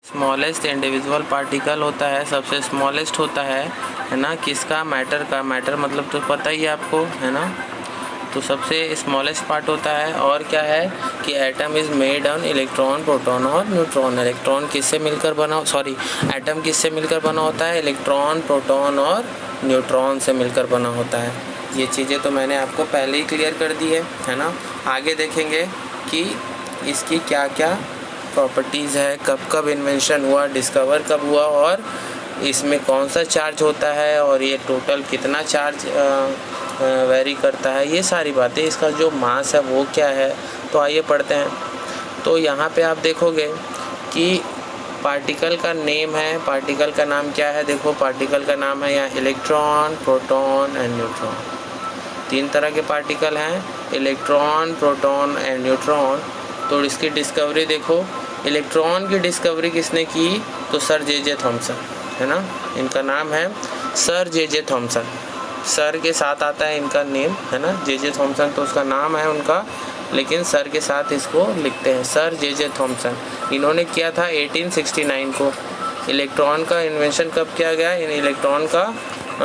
Smallest individual particle होता है, सबसे स्मॉलेस्ट होता है ना, किसका? मैटर का। मैटर मतलब तो पता ही है आपको, है ना। तो सबसे स्मॉलेस्ट पार्ट होता है। और क्या है कि atom is made on electron, proton और न्यूट्रॉन। इलेक्ट्रॉन किससे मिलकर बना, सॉरी एटम किससे मिलकर बना होता है? इलेक्ट्रॉन, प्रोटॉन और न्यूट्रॉन से मिलकर बना होता है। ये चीज़ें तो मैंने आपको पहले ही क्लियर कर दी है ना। आगे देखेंगे कि इसकी क्या क्या प्रॉपर्टीज़ है, कब कब इन्वेंशन हुआ, डिस्कवर कब हुआ, और इसमें कौन सा चार्ज होता है, और ये टोटल कितना चार्ज वेरी करता है, ये सारी बातें। इसका जो मास है वो क्या है, तो आइए पढ़ते हैं। तो यहाँ पे आप देखोगे कि पार्टिकल का नेम है, पार्टिकल का नाम क्या है? देखो पार्टिकल का नाम है यहाँ इलेक्ट्रॉन, प्रोटॉन एंड न्यूट्रॉन। 3 तरह के पार्टिकल हैं, इलेक्ट्रॉन, प्रोटॉन एंड न्यूट्रॉन। तो इसकी डिस्कवरी देखो, इलेक्ट्रॉन की डिस्कवरी किसने की? तो सर जे थॉमसन, है ना। इनका नाम है सर जे थॉमसन। सर के साथ आता है इनका नेम, है ना। जे थॉमसन तो उसका नाम है उनका, लेकिन सर के साथ इसको लिखते हैं सर जे थॉमसन। इन्होंने किया था 1869 को। इलेक्ट्रॉन का इन्वेंशन कब किया गया? इन इलेक्ट्रॉन का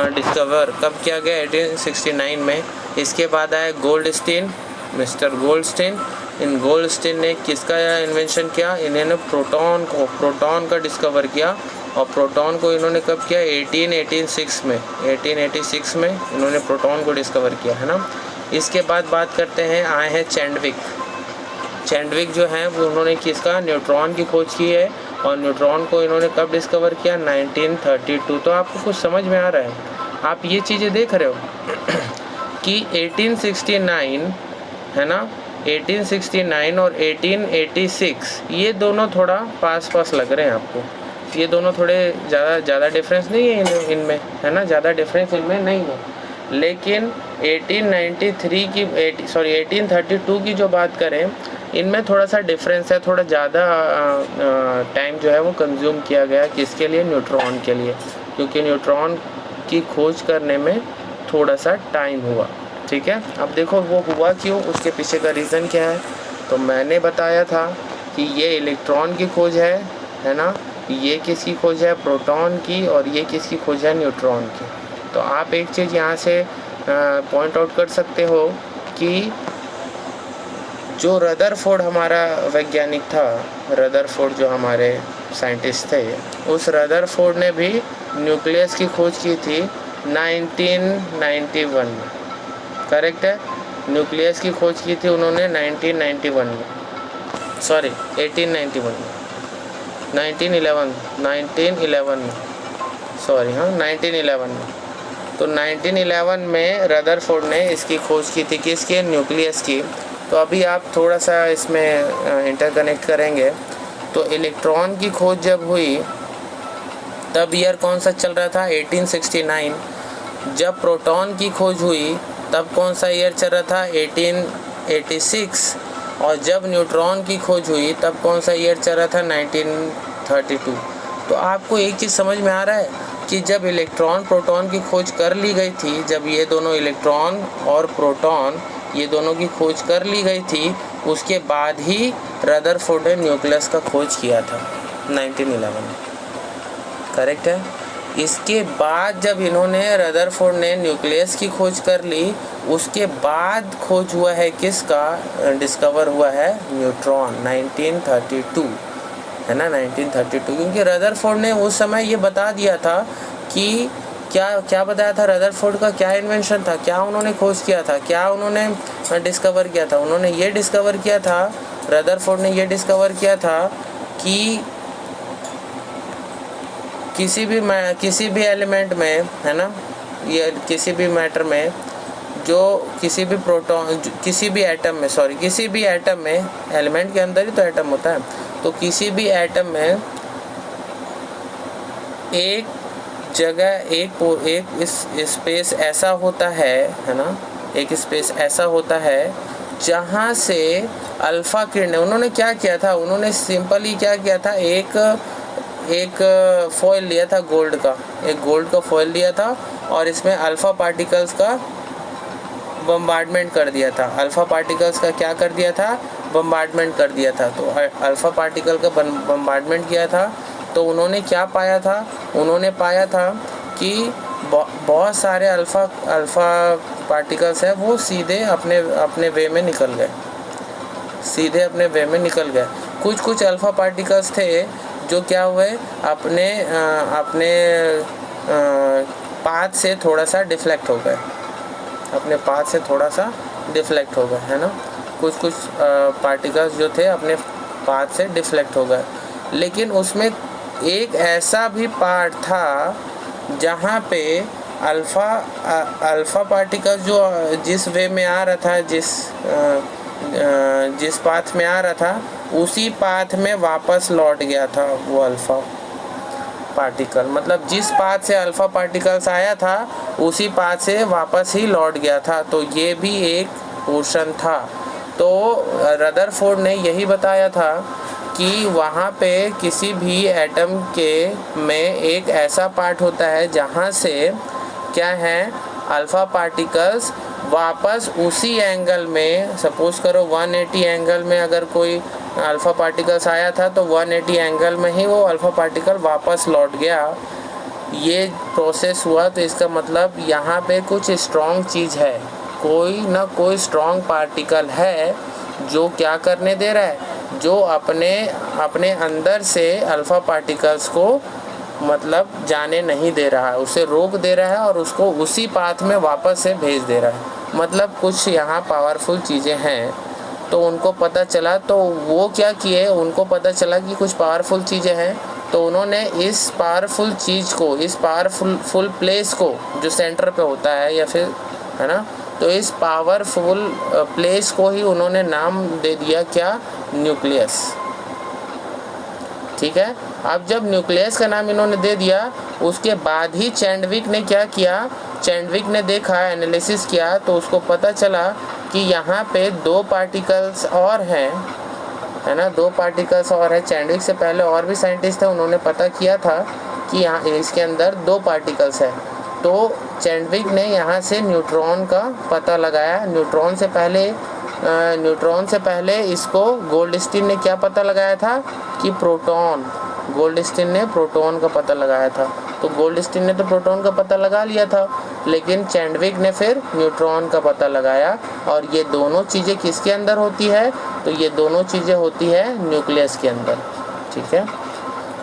डिस्कवर कब किया गया? 1869 में। इसके बाद आया गोल्डस्टीन, मिस्टर गोल्डस्टीन। इन गोल्डस्टीन ने किसका इन्वेंशन किया? इन्होंने प्रोटॉन का डिस्कवर किया। और प्रोटॉन को इन्होंने कब किया? 1886 में। 1886 में इन्होंने प्रोटॉन को डिस्कवर किया, है ना। इसके बाद बात करते हैं, आए हैं चैंडविक। चैंडविक जो है वो उन्होंने किसका? न्यूट्रॉन की खोज की है। और न्यूट्रॉन को इन्होंने कब डिस्कवर किया? 1932। तो आपको कुछ समझ में आ रहा है? आप ये चीज़ें देख रहे हो कि 1869, है ना, 1869 और 1886 ये दोनों थोड़ा पास लग रहे हैं आपको। ये दोनों थोड़े ज़्यादा डिफरेंस नहीं है इनमें, है ना, ज़्यादा डिफरेंस इनमें नहीं है। लेकिन 1832 की जो बात करें, इनमें थोड़ा सा डिफरेंस है, थोड़ा ज़्यादा टाइम जो है वो कंज्यूम किया गया किसके लिए? न्यूट्रॉन के लिए, क्योंकि न्यूट्रॉन की खोज करने में थोड़ा सा टाइम हुआ। ठीक है, अब देखो वो हुआ क्यों, उसके पीछे का रीज़न क्या है। तो मैंने बताया था कि ये इलेक्ट्रॉन की खोज है ना, ये किसकी खोज है? प्रोटॉन की। और ये किसकी खोज है? न्यूट्रॉन की। तो आप एक चीज़ यहाँ से पॉइंट आउट कर सकते हो कि जो रदरफोर्ड हमारा वैज्ञानिक था, रदरफोर्ड जो हमारे साइंटिस्ट थे, उस रदरफोर्ड ने भी न्यूक्लियस की खोज की थी 1991 में। करेक्ट है, न्यूक्लियस की खोज की थी उन्होंने 1991 में, सॉरी 1891 में, 1911 में, सॉरी हाँ 1911 में। तो 1911 में रदरफोर्ड ने इसकी खोज की थी, किसकी? न्यूक्लियस की। तो अभी आप थोड़ा सा इसमें इंटरकनेक्ट करेंगे। तो इलेक्ट्रॉन की खोज जब हुई तब ईयर कौन सा चल रहा था? 1869। जब प्रोटॉन की खोज हुई तब कौन सा ईयर चल रहा था? 1886। और जब न्यूट्रॉन की खोज हुई तब कौन सा ईयर चल रहा था? 1932। तो आपको एक चीज़ समझ में आ रहा है कि जब इलेक्ट्रॉन प्रोटॉन की खोज कर ली गई थी, जब ये दोनों इलेक्ट्रॉन और प्रोटॉन ये दोनों की खोज कर ली गई थी, उसके बाद ही रदरफोर्ड ने न्यूक्लियस का खोज किया था 1911 में। करेक्ट है। इसके बाद जब इन्होंने रदरफोर्ड ने न्यूक्लियस की खोज कर ली, उसके बाद खोज हुआ है किसका? डिस्कवर हुआ है न्यूट्रॉन 1932, है ना, 1932। क्योंकि रदरफोर्ड ने उस समय ये बता दिया था कि क्या बताया था? रदरफोर्ड का क्या इन्वेंशन था, क्या उन्होंने खोज किया था, क्या उन्होंने डिस्कवर किया था? उन्होंने ये डिस्कवर किया था, रदरफोर्ड ने ये डिस्कवर किया था कि किसी भी एलिमेंट में, है ना, ये किसी भी मैटर में, जो किसी भी प्रोटॉन, किसी भी एटम में, सॉरी किसी भी एटम में, एलिमेंट के अंदर ही तो एटम होता है, तो किसी भी एटम में एक जगह एक स्पेस ऐसा होता है ना, एक स्पेस ऐसा होता है जहाँ से अल्फ़ा किरणें, उन्होंने क्या किया था? उन्होंने सिंपली क्या किया था? एक फॉयल लिया था गोल्ड का, एक गोल्ड का फॉयल लिया था और इसमें अल्फ़ा पार्टिकल्स का बम्बार्डमेंट कर दिया था। अल्फ़ा पार्टिकल्स का क्या कर दिया था? बम्बार्डमेंट कर दिया था। तो अल्फ़ा पार्टिकल का बम्बार्डमेंट किया था तो उन्होंने क्या पाया था, उन्होंने पाया था कि बहुत सारे अल्फ़ा पार्टिकल्स हैं वो सीधे अपने वे में निकल गए, सीधे अपने वे में निकल गए। कुछ अल्फ़ा पार्टिकल्स थे जो क्या हुए, अपने पाथ से थोड़ा सा डिफ्लेक्ट हो गए, अपने पाथ से थोड़ा सा डिफ्लेक्ट हो गए, है ना। कुछ पार्टिकल्स जो थे अपने पाथ से डिफ्लेक्ट हो गए। लेकिन उसमें एक ऐसा भी पार्ट था जहाँ पे अल्फ़ा पार्टिकल्स जो जिस वे में आ रहा था, जिस पाथ में आ रहा था, उसी पाथ में वापस लौट गया था वो अल्फ़ा पार्टिकल। मतलब जिस पाथ से अल्फ़ा पार्टिकल्स आया था उसी पाथ से वापस ही लौट गया था। तो ये भी एक पोर्शन था। तो रदरफोर्ड ने यही बताया था कि वहाँ पे किसी भी एटम के में एक ऐसा पार्ट होता है जहाँ से क्या है, अल्फ़ा पार्टिकल्स वापस उसी एंगल में, सपोज़ करो 180 एंगल में अगर कोई अल्फ़ा पार्टिकल्स आया था तो 180 एंगल में ही वो अल्फ़ा पार्टिकल वापस लौट गया। ये प्रोसेस हुआ। तो इसका मतलब यहाँ पे कुछ स्ट्रॉन्ग चीज़ है, कोई ना कोई स्ट्रॉन्ग पार्टिकल है जो क्या करने दे रहा है, जो अपने अंदर से अल्फ़ा पार्टिकल्स को मतलब जाने नहीं दे रहा है, उसे रोक दे रहा है और उसको उसी पाथ में वापस से भेज दे रहा है। मतलब कुछ यहाँ पावरफुल चीज़ें हैं। तो उनको पता चला, तो वो क्या किए, उनको पता चला कि कुछ पावरफुल चीज़ें हैं, तो उन्होंने इस पावरफुल चीज़ को, इस पावरफुल प्लेस को जो सेंटर पे होता है या फिर, है ना, तो इस पावरफुल प्लेस को ही उन्होंने नाम दे दिया क्या, न्यूक्लियस। ठीक है। अब जब न्यूक्लियस का नाम इन्होंने दे दिया, उसके बाद ही चैंडविक ने क्या किया, चैंडविक ने देखा, एनालिसिस किया, तो उसको पता चला कि यहाँ पे 2 पार्टिकल्स और हैं, है ना, 2 पार्टिकल्स और हैं। चैंडविक से पहले और भी साइंटिस्ट थे, उन्होंने पता किया था कि यहाँ इसके अंदर 2 पार्टिकल्स हैं। तो चैंडविक ने यहाँ से न्यूट्रॉन का पता लगाया। न्यूट्रॉन से पहले इसको गोल्डस्टीन ने क्या पता लगाया था कि प्रोटॉन, गोल्डस्टीन ने प्रोटॉन का पता लगाया था। तो गोल्डस्टीन ने तो प्रोटॉन का पता लगा लिया था, लेकिन चैंडविक ने फिर न्यूट्रॉन का पता लगाया। और ये दोनों चीज़ें किसके अंदर होती है, तो ये दोनों चीज़ें होती है न्यूक्लियस के अंदर। ठीक है।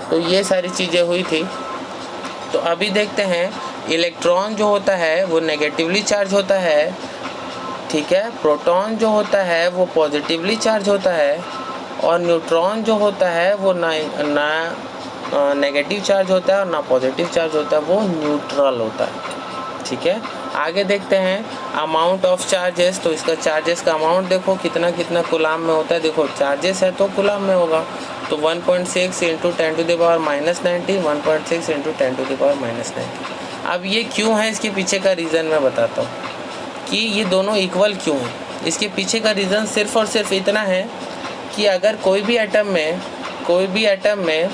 तो ये सारी चीज़ें हुई थी। तो अभी देखते हैं, इलेक्ट्रॉन जो होता है वो नेगेटिवली चार्ज होता है। ठीक है। प्रोटॉन जो होता है वो पॉजिटिवली चार्ज होता है, और न्यूट्रॉन जो होता है वो ना नेगेटिव चार्ज होता है और ना पॉजिटिव चार्ज होता है, वो न्यूट्रल होता है। ठीक है। आगे देखते हैं अमाउंट ऑफ चार्जेस। तो इसका चार्जेस का अमाउंट देखो कितना कूलाम में होता है। देखो चार्जेस है तो कूलाम में होगा। तो 1.6 × 10⁻90, 1.6 × 10⁻90। अब ये क्यों है, इसके पीछे का रीज़न मैं बताता हूँ कि ये दोनों इक्वल क्यों हैं। इसके पीछे का रीज़न सिर्फ़ और सिर्फ इतना है कि अगर कोई भी एटम में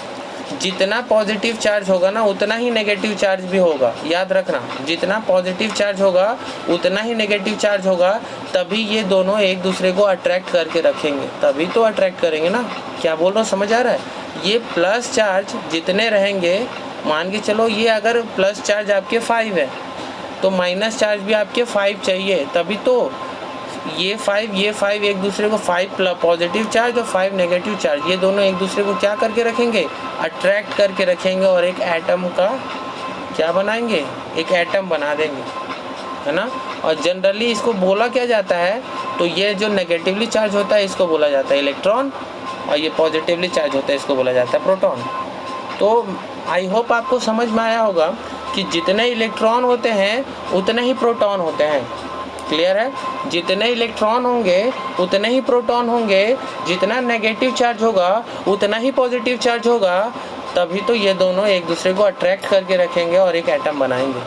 जितना पॉजिटिव चार्ज होगा ना, उतना ही नेगेटिव चार्ज भी होगा। याद रखना, जितना पॉजिटिव चार्ज होगा उतना ही नेगेटिव चार्ज होगा। तभी ये दोनों एक दूसरे को अट्रैक्ट करके रखेंगे, तभी तो अट्रैक्ट करेंगे ना। क्या बोल रहा हूँ, समझ आ रहा है। ये प्लस चार्ज जितने रहेंगे, मान के चलो ये अगर प्लस चार्ज आपके 5 है तो माइनस चार्ज भी आपके 5 चाहिए, तभी तो ये 5 एक दूसरे को, 5 पॉजिटिव चार्ज और 5 नेगेटिव चार्ज, ये दोनों एक दूसरे को क्या करके रखेंगे, अट्रैक्ट करके रखेंगे और एक एटम का क्या बनाएंगे, एक एटम बना देंगे, है ना। और जनरली इसको बोला क्या जाता है, तो ये जो नेगेटिवली चार्ज होता है इसको बोला जाता है इलेक्ट्रॉन, और ये पॉजिटिवली चार्ज होता है इसको बोला जाता है प्रोटॉन। तो आई होप आपको समझ में आया होगा कि जितने इलेक्ट्रॉन होते हैं उतने ही प्रोटॉन होते हैं। क्लियर है। जितने इलेक्ट्रॉन होंगे उतने ही प्रोटॉन होंगे, जितना नेगेटिव चार्ज होगा उतना ही पॉजिटिव चार्ज होगा, तभी तो ये दोनों एक दूसरे को अट्रैक्ट करके रखेंगे और एक एटम बनाएंगे।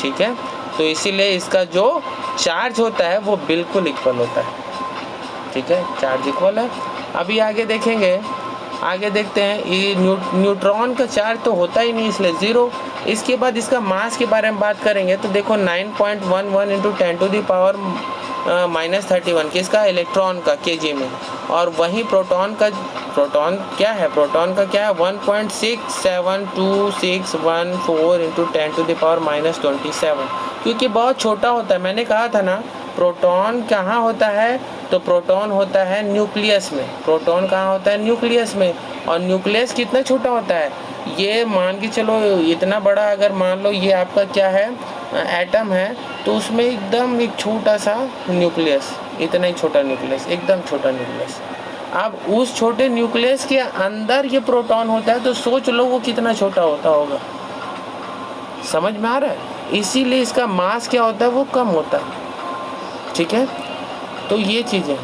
ठीक है। तो इसीलिए इसका जो चार्ज होता है वो बिल्कुल इक्वल होता है। ठीक है, चार्ज इक्वल है। अभी आगे देखेंगे, आगे देखते हैं, ये न्यूट्रॉन का चार्ज तो होता ही नहीं, इसलिए 0। इसके बाद इसका मास के बारे में बात करेंगे तो देखो 9.11 × 10⁻−31 किसका, इलेक्ट्रॉन का, kg में। और वहीं प्रोटॉन का प्रोटॉन क्या है, प्रोटॉन का क्या है 1.67261 इंटू 10⁻⁻27, क्योंकि बहुत छोटा होता है। मैंने कहा था ना प्रोटॉन कहाँ होता है, तो प्रोटॉन होता है न्यूक्लियस में। प्रोटॉन कहाँ होता है, न्यूक्लियस में। और न्यूक्लियस कितना छोटा होता है, ये मान के चलो इतना बड़ा, अगर मान लो ये आपका क्या है एटम है, तो उसमें एकदम एक छोटा सा न्यूक्लियस, इतना ही छोटा न्यूक्लियस, एकदम छोटा न्यूक्लियस। अब उस छोटे न्यूक्लियस के अंदर ये प्रोटॉन होता है, तो सोच लो वो कितना छोटा होता होगा। समझ में आ रहा है? इसीलिए इसका मास क्या होता है, वो कम होता है। ठीक है, तो ये चीज़ें।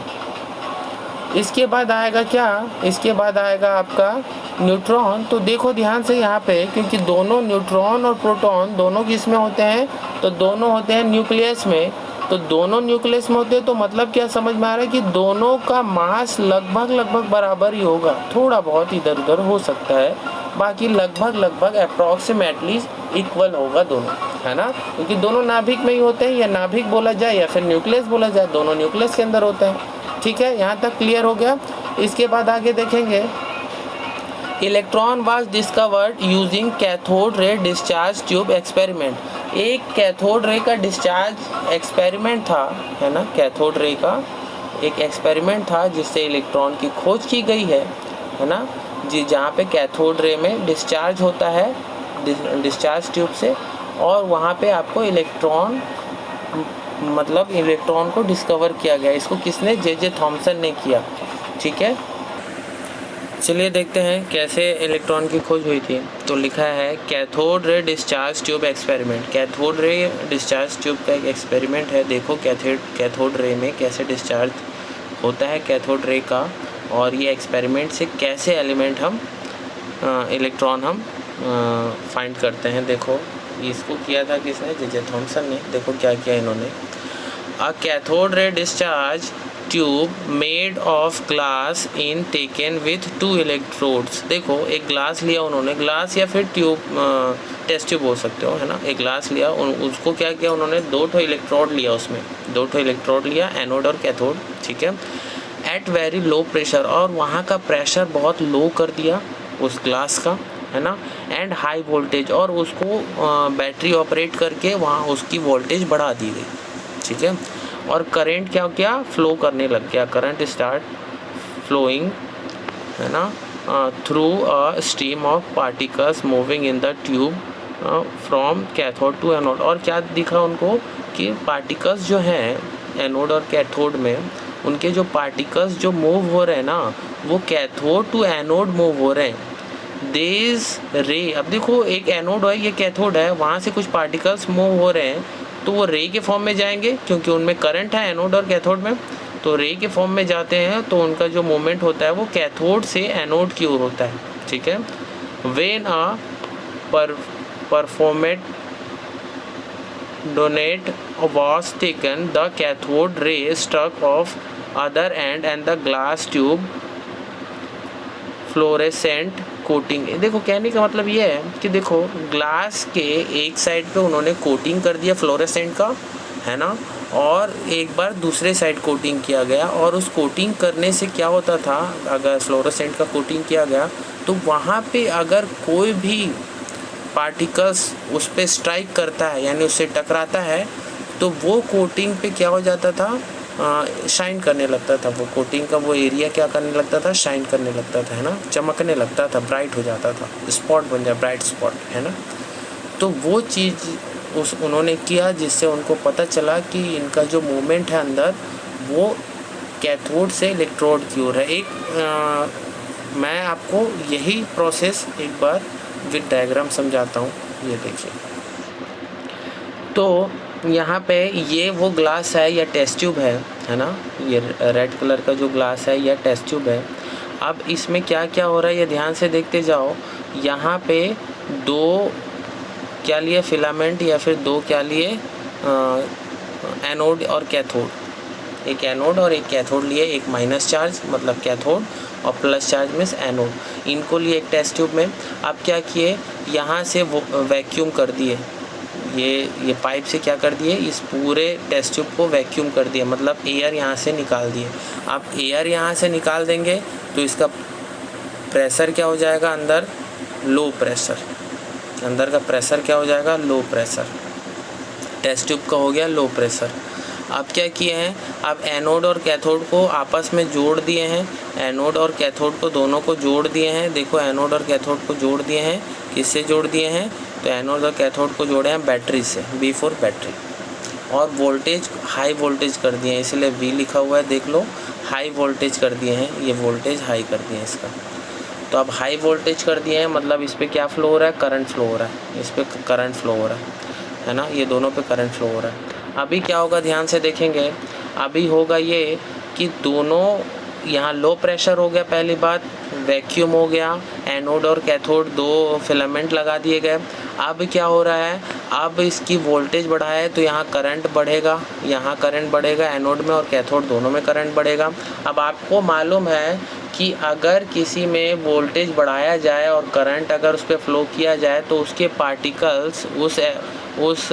इसके बाद आएगा क्या, इसके बाद आएगा आपका न्यूट्रॉन। तो देखो ध्यान से यहाँ पे, क्योंकि दोनों न्यूट्रॉन और प्रोटॉन दोनों किस में होते हैं, तो दोनों होते हैं न्यूक्लियस में। तो दोनों न्यूक्लियस में होते हैं, तो मतलब क्या समझ में आ रहा है कि दोनों का मास लगभग बराबर ही होगा। थोड़ा बहुत इधर उधर हो सकता है, बाकी लगभग अप्रॉक्सीमेटली इक्वल होगा दोनों, है ना। क्योंकि दोनों नाभिक में ही होते हैं, या नाभिक बोला जाए या फिर न्यूक्लियस बोला जाए, दोनों न्यूक्लियस के अंदर होते हैं। ठीक है, यहाँ तक क्लियर हो गया। इसके बाद आगे देखेंगे, electron was discovered using cathode ray discharge tube experiment. एक कैथोड रे का डिस्चार्ज एक्सपेरिमेंट था, है ना। कैथोड रे का एक एक्सपेरिमेंट था जिससे इलेक्ट्रॉन की खोज की गई है ना जी, जहाँ पे कैथोड रे में डिस्चार्ज होता है डिस्चार्ज ट्यूब से, और वहाँ पे आपको इलेक्ट्रॉन मतलब इलेक्ट्रॉन को डिस्कवर किया गया। इसको किसने, जे थॉमसन ने किया। ठीक है, चलिए देखते हैं कैसे इलेक्ट्रॉन की खोज हुई थी। तो लिखा है cathode ray discharge tube experiment. Cathode ray discharge tube का एक एक्सपेरिमेंट है। देखो कैथोड रे में कैसे डिस्चार्ज होता है कैथोड रे का, और ये एक्सपेरिमेंट से कैसे एलिमेंट हम इलेक्ट्रॉन हम फाइंड करते हैं। देखो इसको किया था किसने, जे थॉमसन ने। देखो क्या किया इन्होंने, a cathode ray discharge tube made of glass in taken with 2 electrodes. देखो एक ग्लास लिया उन्होंने, ग्लास या फिर ट्यूब, टेस्ट ट्यूब बोल सकते हो, है ना। एक ग्लास लिया, उसको क्या किया उन्होंने, 2 इलेक्ट्रोड लिया, उसमें 2 इलेक्ट्रोड लिया, एनोड और कैथोड। ठीक है, एट वेरी लो प्रेशर, और वहाँ का प्रेशर बहुत लो कर दिया उस ग्लास का, है ना। एंड हाई वोल्टेज, और उसको बैटरी ऑपरेट करके वहाँ उसकी वोल्टेज बढ़ा दी गई। ठीक है, और करंट क्या क्या फ्लो करने लग गया, करंट स्टार्ट फ्लोइंग, है ना, through a stream of particles moving in the tube from cathode to anode. और क्या दिखा उनको कि पार्टिकल्स जो हैं एनोड और कैथोड में, उनके जो पार्टिकल्स जो मूव हो रहे हैं ना, वो कैथोड टू एनोड मूव हो रहे हैं। दिस रे, अब देखो एक एनोड है, ये कैथोड है, वहाँ से कुछ पार्टिकल्स मूव हो रहे हैं, तो वो रे के फॉर्म में जाएंगे, क्योंकि उनमें करंट है एनोड और कैथोड में, तो रे के फॉर्म में जाते हैं, तो उनका जो मूवमेंट होता है वो कैथोड से एनोड की ओर होता है। ठीक है, when a performed donate was taken, the cathode ray struck off other end and the glass tube fluorescent coating. देखो कहने का मतलब ये है कि देखो ग्लास के एक साइड पे उन्होंने कोटिंग कर दिया फ्लोरेसेंट का, है ना, और एक बार दूसरे साइड कोटिंग किया गया। और उस कोटिंग करने से क्या होता था, अगर फ्लोरेसेंट का कोटिंग किया गया तो वहाँ पे अगर कोई भी पार्टिकल्स उस पर स्ट्राइक करता है, यानी उससे टकराता है, तो वो कोटिंग पे क्या हो जाता था, शाइन करने लगता था। वो कोटिंग का वो एरिया क्या करने लगता था, शाइन करने लगता था, है ना, चमकने लगता था, ब्राइट हो जाता था, स्पॉट बन जाए, ब्राइट स्पॉट, है ना। तो वो चीज़ उन्होंने किया, जिससे उनको पता चला कि इनका जो मूवमेंट है अंदर, वो कैथोड से इलेक्ट्रोड की ओर है। मैं आपको यही प्रोसेस एक बार विद डायग्राम समझाता हूँ। ये देखिए, तो यहाँ पे ये वो ग्लास है या टेस्ट ट्यूब है ना, ये रेड कलर का जो ग्लास है या टेस्ट ट्यूब है। अब इसमें क्या क्या हो रहा है ये ध्यान से देखते जाओ। यहाँ पे 2 क्या लिए फिलामेंट, या फिर 2 क्या लिए एनोड और कैथोड। एक एनोड और एक कैथोड लिए, एक माइनस चार्ज मतलब कैथोड और प्लस चार्ज मीन्स एनोड। इनको लिए एक टेस्ट ट्यूब में। अब क्या किए, यहाँ से वो वैक्यूम कर दिए, ये पाइप से क्या कर दिए, इस पूरे टेस्ट ट्यूब को वैक्यूम कर दिया, मतलब एयर यहाँ से निकाल दिए। आप एयर यहाँ से निकाल देंगे तो इसका प्रेशर क्या हो जाएगा अंदर, लो प्रेशर, अंदर का प्रेशर क्या हो जाएगा, लो प्रेशर। टेस्ट ट्यूब का हो गया लो प्रेशर। अब क्या किए हैं, अब एनोड और कैथोड को आपस में जोड़ दिए हैं, एनोड और कैथोड को दोनों को जोड़ दिए हैं। देखो एनोड और कैथोड को जोड़ दिए हैं, किससे जोड़ दिए हैं, तो एनोड और कैथोड को जोड़े हैं बैटरी से, बी फॉर बैटरी। और वोल्टेज हाई वोल्टेज कर दिए हैं, इसलिए वी लिखा हुआ है, देख लो हाई वोल्टेज कर दिए हैं, ये वोल्टेज हाई कर दिए हैं इसका। तो अब हाई वोल्टेज कर दिए हैं मतलब इस पर क्या फ्लो हो रहा है, करंट फ्लो हो रहा है, इस पर करंट फ्लो हो रहा है ना, ये दोनों पे करंट फ्लो हो रहा है। अभी क्या होगा ध्यान से देखेंगे, अभी होगा ये कि दोनों, यहाँ लो प्रेशर हो गया, पहली बात वैक्यूम हो गया, एनोड और कैथोड दो फिलामेंट लगा दिए गए। अब क्या हो रहा है, अब इसकी वोल्टेज बढ़ा है तो यहाँ करंट बढ़ेगा, यहाँ करंट बढ़ेगा एनोड में और कैथोड दोनों में करंट बढ़ेगा। अब आपको मालूम है कि अगर किसी में वोल्टेज बढ़ाया जाए और करंट अगर उस पर फ्लो किया जाए तो उसके पार्टिकल्स, उस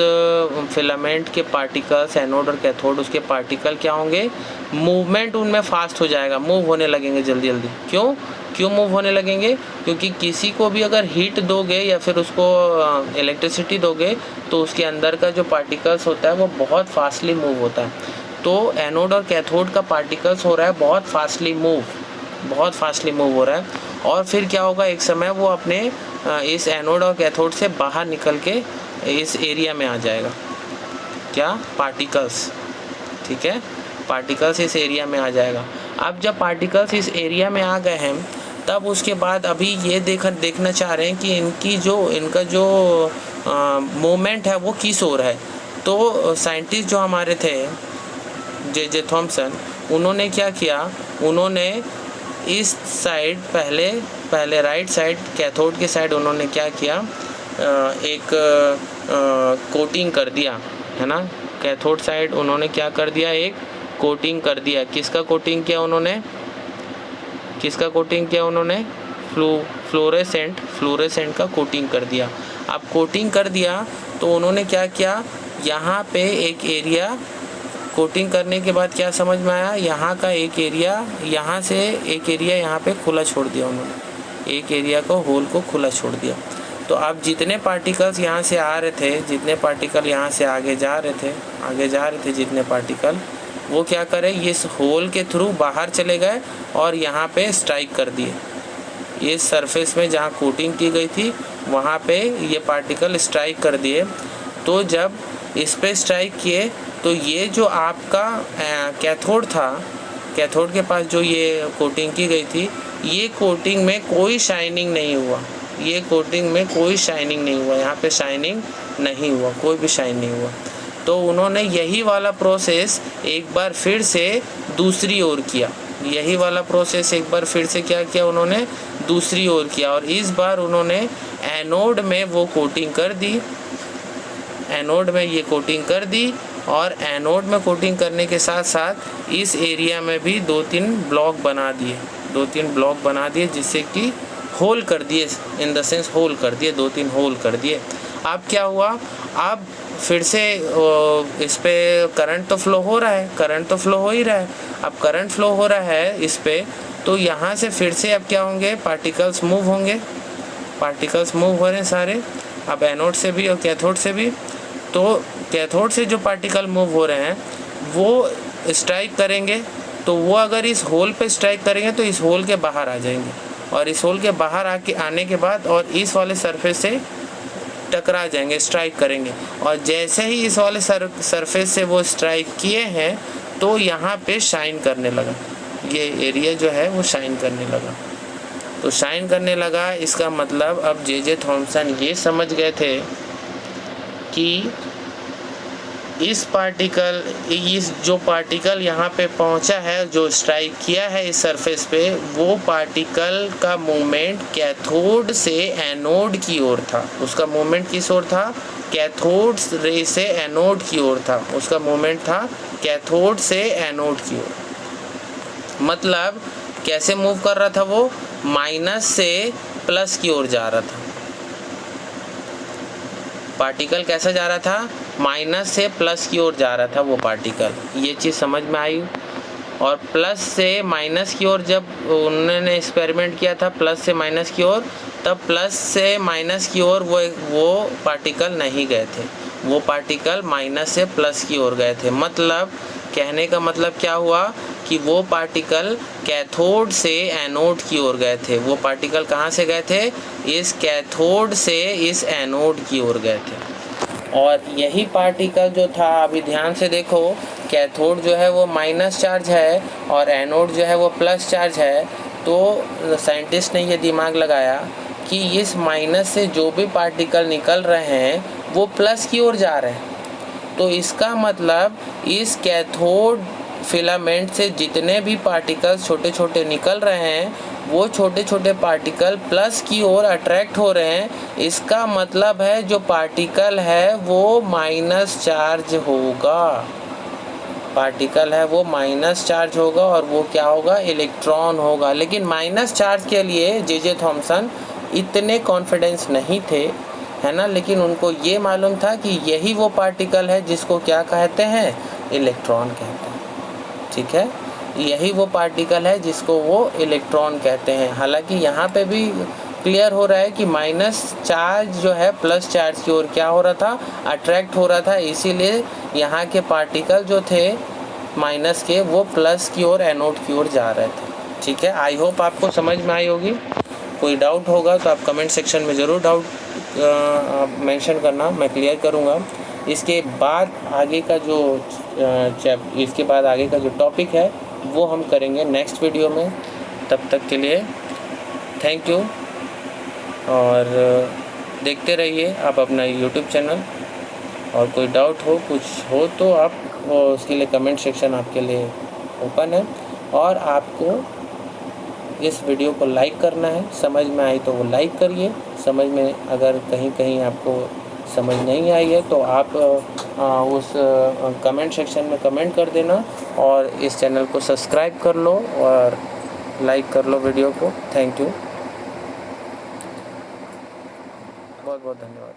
फिलामेंट के पार्टिकल्स, एनोड और कैथोड, उसके पार्टिकल क्या होंगे, मूवमेंट उनमें फास्ट हो जाएगा, मूव होने लगेंगे जल्दी जल्दी। क्यों मूव होने लगेंगे, क्योंकि किसी को भी अगर हीट दोगे या फिर उसको इलेक्ट्रिसिटी दोगे तो उसके अंदर का जो पार्टिकल्स होता है वो बहुत फास्टली मूव होता है। तो एनोड और कैथोड का पार्टिकल्स हो रहा है बहुत फास्टली मूव हो रहा है। और फिर क्या होगा, एक समय वो अपने इस एनोड और कैथोड से बाहर निकल के इस एरिया में आ जाएगा, क्या, पार्टिकल्स, ठीक है, पार्टिकल्स इस एरिया में आ जाएगा। अब जब पार्टिकल्स इस एरिया में आ गए हैं तब उसके बाद अभी ये देखना चाह रहे हैं कि इनका जो मूवमेंट है वो किस ओर है। तो साइंटिस्ट जो हमारे थे जे थॉमसन, उन्होंने क्या किया, उन्होंने इस साइड पहले राइट साइड कैथोड के साइड उन्होंने क्या किया, एक कोटिंग कर दिया, है ना, कैथोड साइड उन्होंने क्या कर दिया, एक कोटिंग कर दिया। किसका कोटिंग किया उन्होंने, फ्लोरेसेंट का कोटिंग कर दिया। अब कोटिंग कर दिया तो उन्होंने क्या किया, यहाँ पे एक एरिया, कोटिंग करने के बाद क्या समझ में आया, यहाँ का एक एरिया, यहाँ से एक एरिया यहाँ पे खुला छोड़ दिया उन्होंने, एक एरिया को, होल को खुला छोड़ दिया। तो अब जितने पार्टिकल्स यहाँ से आ रहे थे, जितने पार्टिकल यहाँ से आगे जा रहे थे जितने पार्टिकल, वो क्या करे, इस होल के थ्रू बाहर चले गए और यहाँ पे स्ट्राइक कर दिए। ये सरफेस में जहाँ कोटिंग की गई थी वहाँ पे ये पार्टिकल स्ट्राइक कर दिए। तो जब इस पे स्ट्राइक किए तो ये जो आपका कैथोड था, कैथोड के पास जो ये कोटिंग की गई थी, ये कोटिंग में कोई शाइनिंग नहीं हुआ, यहाँ पे शाइनिंग नहीं हुआ, कोई भी शाइन नहीं हुआ। तो उन्होंने यही वाला प्रोसेस एक बार फिर से दूसरी ओर किया, क्या किया उन्होंने, दूसरी ओर किया। और इस बार उन्होंने एनोड में वो कोटिंग कर दी, एनोड में ये कोटिंग कर दी, और एनोड में कोटिंग करने के साथ साथ इस एरिया में भी 2-3 ब्लॉक बना दिए, जिससे कि होल कर दिए, इन द सेंस होल कर दिए, 2-3 होल कर दिए। अब क्या हुआ, अब फिर से इस पे करंट तो फ्लो हो रहा है, अब करंट फ्लो हो रहा है इस पे, तो यहाँ से फिर से अब क्या होंगे, पार्टिकल्स मूव हो रहे हैं सारे, अब एनोड से भी और कैथोड से भी। तो कैथोड से जो पार्टिकल मूव हो रहे हैं वो स्ट्राइक करेंगे, तो वो अगर इस होल पे स्ट्राइक करेंगे तो इस होल के बाहर आ जाएंगे, और इस होल के बाहर आने के बाद और इस वाले सरफेस से टकरा जाएंगे, स्ट्राइक करेंगे। और जैसे ही इस वाले सरफेस से वो स्ट्राइक किए हैं तो यहाँ पे शाइन करने लगा, ये एरिया जो है वो शाइन करने लगा। तो शाइन करने लगा, इसका मतलब अब जे थॉमसन ये समझ गए थे कि इस जो पार्टिकल यहाँ पे पहुँचा है, जो स्ट्राइक किया है इस सरफेस पे, वो पार्टिकल का मूवमेंट कैथोड से एनोड की ओर था। उसका मूवमेंट किस ओर था, कैथोड रे से एनोड की ओर था, उसका मूवमेंट था कैथोड से एनोड की ओर। मतलब कैसे मूव कर रहा था वो, माइनस से प्लस की ओर जा रहा था। पार्टिकल कैसा जा रहा था, माइनस से प्लस की ओर जा रहा था वो पार्टिकल। ये चीज़ समझ में आई, और प्लस से माइनस की ओर जब उन्होंने एक्सपेरिमेंट किया था प्लस से माइनस की ओर, तब प्लस से माइनस की ओर वो पार्टिकल नहीं गए थे, वो पार्टिकल माइनस से प्लस की ओर गए थे। मतलब कहने का मतलब क्या हुआ कि वो पार्टिकल कैथोड से एनोड की ओर गए थे। वो पार्टिकल कहाँ से गए थे? इस कैथोड से इस एनोड की ओर गए थे। और यही पार्टिकल जो था, अभी ध्यान से देखो, कैथोड जो है वो माइनस चार्ज है और एनोड जो है वो प्लस चार्ज है। तो साइंटिस्ट ने ये दिमाग लगाया कि इस माइनस से जो भी पार्टिकल निकल रहे हैं वो प्लस की ओर जा रहे हैं। तो इसका मतलब इस कैथोड फिलामेंट से जितने भी पार्टिकल्स छोटे छोटे निकल रहे हैं वो छोटे छोटे पार्टिकल प्लस की ओर अट्रैक्ट हो रहे हैं। इसका मतलब है जो पार्टिकल है वो माइनस चार्ज होगा, पार्टिकल है वो माइनस चार्ज होगा और वो क्या होगा? इलेक्ट्रॉन होगा। लेकिन माइनस चार्ज के लिए जे थॉमसन इतने कॉन्फिडेंस नहीं थे, है ना, लेकिन उनको ये मालूम था कि यही वो पार्टिकल है जिसको क्या कहते हैं? इलेक्ट्रॉन कहते हैं। ठीक है, यही वो पार्टिकल है जिसको वो इलेक्ट्रॉन कहते हैं। हालांकि यहाँ पे भी क्लियर हो रहा है कि माइनस चार्ज जो है प्लस चार्ज की ओर क्या हो रहा था? अट्रैक्ट हो रहा था। इसीलिए यहाँ के पार्टिकल जो थे माइनस के वो प्लस की ओर एनोड की ओर जा रहे थे। ठीक है, आई होप आपको समझ में आई होगी। कोई डाउट होगा तो आप कमेंट सेक्शन में ज़रूर डाउट मेंशन करना, मैं क्लियर करूँगा। इसके बाद आगे का जो टॉपिक है वो हम करेंगे नेक्स्ट वीडियो में। तब तक के लिए थैंक यू, और देखते रहिए आप अपना यूट्यूब चैनल। और कोई डाउट हो, कुछ हो तो आप उसके लिए कमेंट सेक्शन आपके लिए ओपन है। और आपको इस वीडियो को लाइक करना है, समझ में आई तो वो लाइक करिए। समझ में अगर कहीं आपको समझ नहीं आई है तो आप उस कमेंट सेक्शन में कमेंट कर देना, और इस चैनल को सब्सक्राइब कर लो और लाइक कर लो वीडियो को। थैंक यू, बहुत बहुत धन्यवाद।